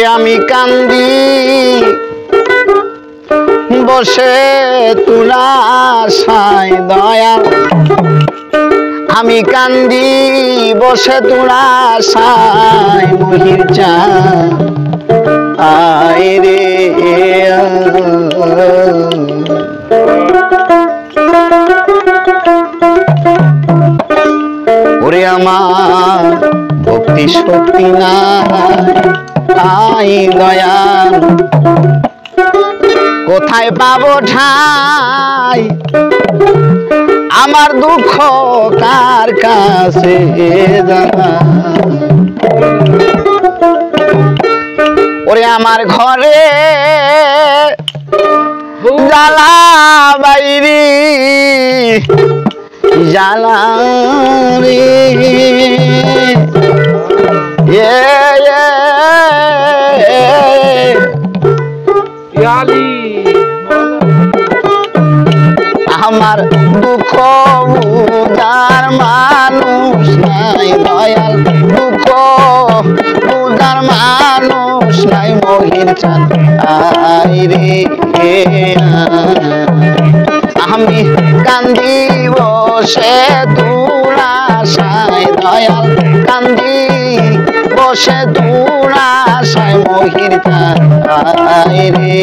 ওরে আমি কান্দি বসে তুলা সাই দয়াল আমি কান্দি বসে তুলা সাই মহির চা আয় রে ওরে আমার ভক্তি শক্তি নাই দয়াল কোথায় পাবো ঠাই আমার দুঃখ কার কাছে জানা ওরে আমার ঘরে জ্বালা বাইরি জ্বালা রে আমার দুঃখ বুঝার মানুষ নাই দয়াল দুঃখ বুঝার মানুষ নাই মহির চাঁদ আই রে আমি কান্দি বসে তুলা সাই দয়াল কান্দি বসে তুলা সাই মহির চাঁদ আই রে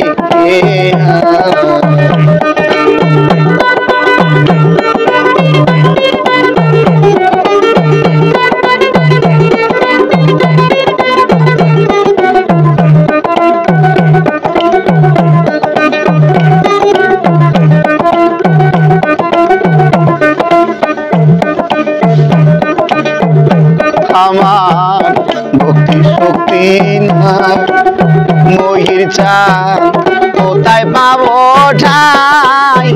আমার ভক্তি শক্তি মহির চাঁদ কোথায় পাবো ঠাই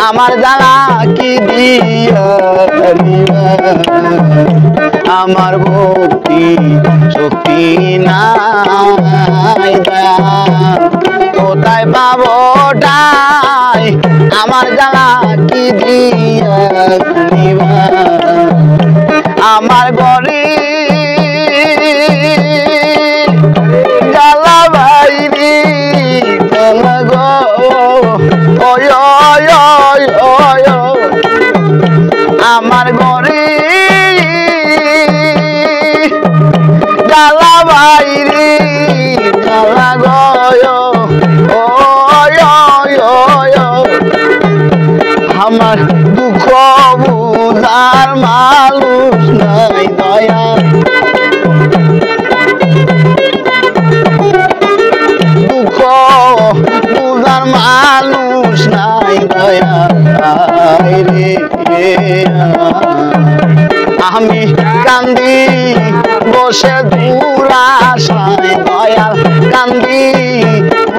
আমার জ্বালা কি দিয়া আমার ভক্তি শক্তি নাই কোথায় পাবো ঠাই আমার জ্বালা কি দিয়া আমার গরি জ্বালা বাইরি জ্বালা গো আমার গরি জ্বালা বাইরি জ্বালা গো আমার দুঃখ বুঝার মানুষ নাই দয়া দুঃখ বুঝার মানুষ নাই দয়া রে আমি কান্দি বসে তুলা সাই দয়াল কান্দি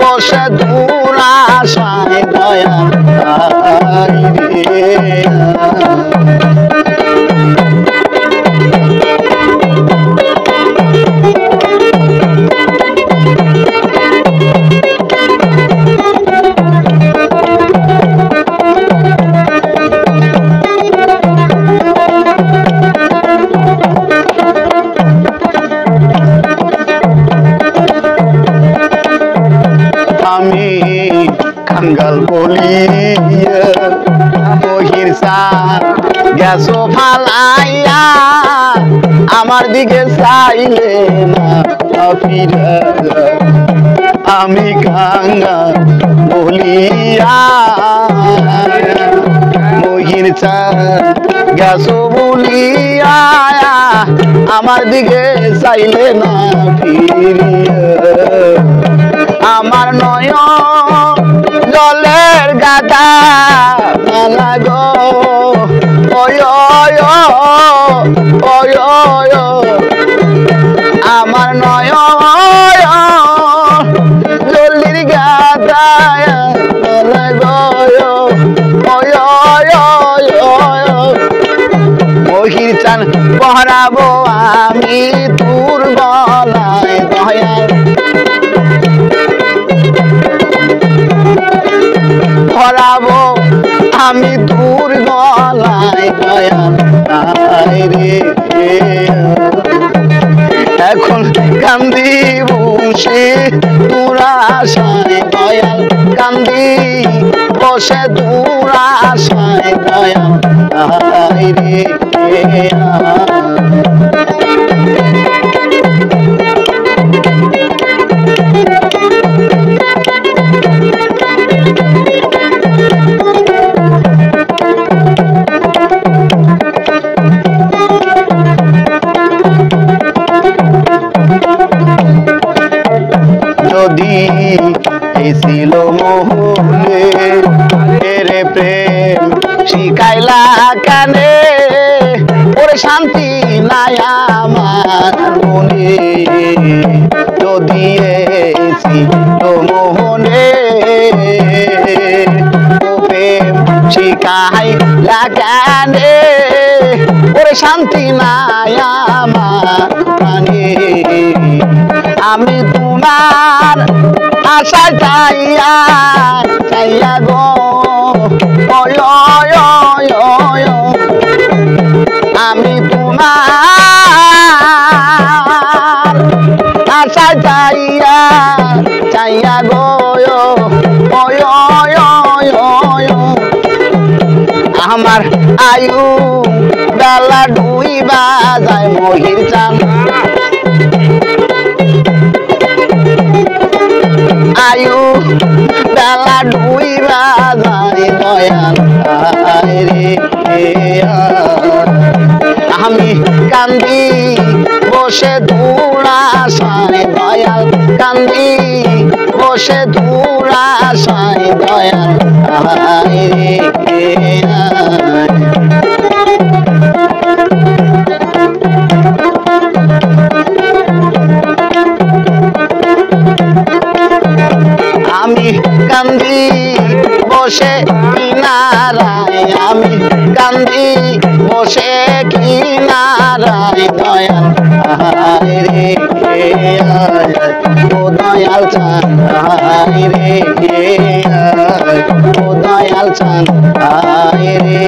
বসে তুলা সাই দয়াল আমি কাঙ্গাল বলি মহির চাঁদ গেছো ফালাইয়া আমার দিকে চাইলে না ফিরে আমি কাঙ্গাল বলিয়া মহির চাঁদ গেছো বলিয়া আমার দিকে চাইলে না ফিরিয়া আমার নয়ন জলের গাদা লাগো আমার নয়ন জলের গাদা লাগো মহির চান পহরাবো আমি তোর গলায় দয়াল পহরাবো আমি তোর গলায় দয়াল রে এখন কান্দি খুশি দুরাশায় দয়াল কান্দি বসে দুরাশায় দয়াল আয় রে যদি এই ছিল মোহনে এরে প্রেম শিখাইলা কানে ওরে শান্তি নাই আমার মনে যদি এই ছিল মোহনে ও প্রেম শিখাইলা কানে ওরে শান্তি নাই আমার প্রাণে আমি তোমার আশা চাইয়া চাইয়া গো আমি তোমার আশা চাইয়া চাইয়া গো আমার আয়ু বেলা ডুইবা যায় মহির চান আয়ু বেলা ডুইবা যায় দয়াল আয় রে আমি কান্দি বসে দুরাশায় দয়াল কান্দি বসে দুরাশায় দয়াল আয় রে আমি কান্দি বসে কিনারায় আমি কান্দি বসে কিনারায় দয়াল আয় রে ও দয়াল চান আয় রে ও দয়াল চান আয় রে